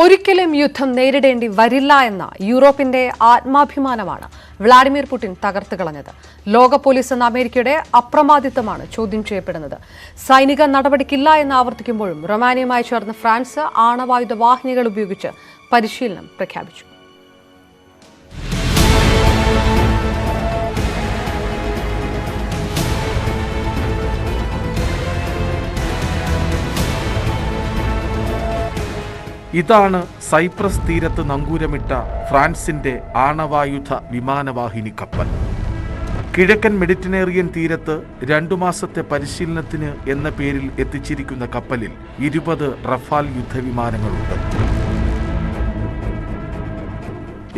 ഒരിക്കലും യുദ്ധം നേരിടേണ്ടി വരില്ല എന്ന യൂറോപ്പിന്റെ ആത്മാഭിമാനമാണ് വ്ളാഡിമിർ പുടിൻ തകർത്ത് കളഞ്ഞത്. ലോക പോലീസ് എന്ന അമേരിക്കയുടെ അപ്രമാദിത്വമാണ് ചോദ്യം ചെയ്യപ്പെടുന്നത്. സൈനിക നടപടിക്കില്ല എന്ന് ആവർത്തിക്കുമ്പോഴും റൊമാനിയയുമായി ചേർന്ന് ഫ്രാൻസ് ആണവായുധ വാഹിനികൾ ഉപയോഗിച്ച് പരിശീലനം പ്രഖ്യാപിച്ചു. ഇതാണ് സൈപ്രസ് തീരത്ത് നങ്കൂരമിട്ട ഫ്രാൻസിന്റെ ആണവായുധ വിമാനവാഹിനി കപ്പൽ. കിഴക്കൻ മെഡിറ്ററേനിയൻ തീരത്ത് 2 മാസത്തെ പരിശീലനത്തിന് എന്ന പേരിൽ എത്തിച്ചിരിക്കുന്ന കപ്പലിൽ 20 റഫാൽ യുദ്ധവിമാനങ്ങളുണ്ട്.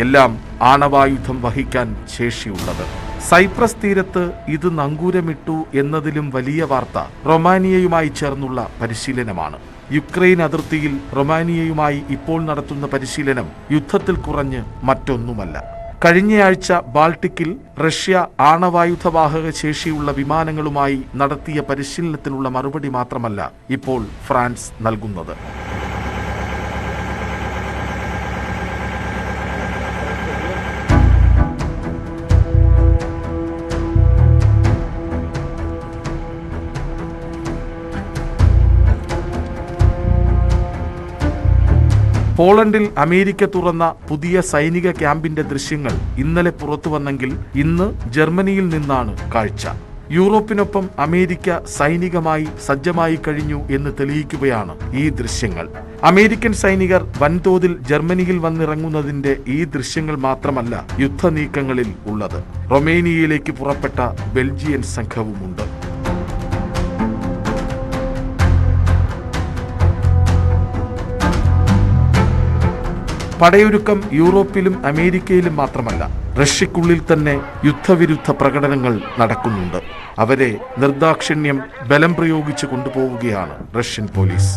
എല്ലാം ആണവായുധം വഹിക്കാൻ ശേഷിയുള്ളത്. സൈപ്രസ് തീരത്ത് ഇത് നങ്കൂരമിട്ടു എന്നതിലും വലിയ വാർത്ത റൊമാനിയയുമായി ചേർന്നുള്ള പരിശീലനമാണ്. യുക്രൈൻ അതിർത്തിയിൽ റൊമാനിയയുമായി ഇപ്പോൾ നടത്തുന്ന പരിശീലനം യുദ്ധത്തിൽ കുറഞ്ഞ് മറ്റൊന്നുമല്ല. കഴിഞ്ഞയാഴ്ച ബാൾട്ടിക്കിൽ റഷ്യ ആണവായുധവാഹക ശേഷിയുള്ള വിമാനങ്ങളുമായി നടത്തിയ പരിശീലനത്തിനുള്ള മറുപടി മാത്രമല്ല ഇപ്പോൾ ഫ്രാൻസ് നൽകുന്നത്. പോളണ്ടിൽ അമേരിക്ക തുറന്ന പുതിയ സൈനിക ക്യാമ്പിന്റെ ദൃശ്യങ്ങൾ ഇന്നലെ പുറത്തുവന്നെങ്കിൽ ഇന്ന് ജർമ്മനിയിൽ നിന്നാണ് കാഴ്ച. യൂറോപ്പിനൊപ്പം അമേരിക്ക സൈനികമായി സജ്ജമായി കഴിഞ്ഞു എന്ന് തെളിയിക്കുകയാണ് ഈ ദൃശ്യങ്ങൾ. അമേരിക്കൻ സൈനികർ വൻതോതിൽ ജർമ്മനിയിൽ വന്നിറങ്ങുന്നതിന്റെ ഈ ദൃശ്യങ്ങൾ മാത്രമല്ല യുദ്ധനീക്കങ്ങളിൽ ഉള്ളത്. റൊമേനിയയിലേക്ക് പുറപ്പെട്ട ബെൽജിയൻ സംഘവുമുണ്ട്. പടയൊരുക്കം യൂറോപ്പിലും അമേരിക്കയിലും മാത്രമല്ല, റഷ്യക്കുള്ളിൽ തന്നെ യുദ്ധവിരുദ്ധ പ്രകടനങ്ങൾ നടക്കുന്നുണ്ട്. അവരെ നിർദാക്ഷിണ്യം ബലം പ്രയോഗിച്ച് കൊണ്ടുപോവുകയാണ് റഷ്യൻ പോലീസ്.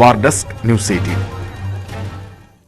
വാർ ഡെസ്ക്, ന്യൂസ് 18.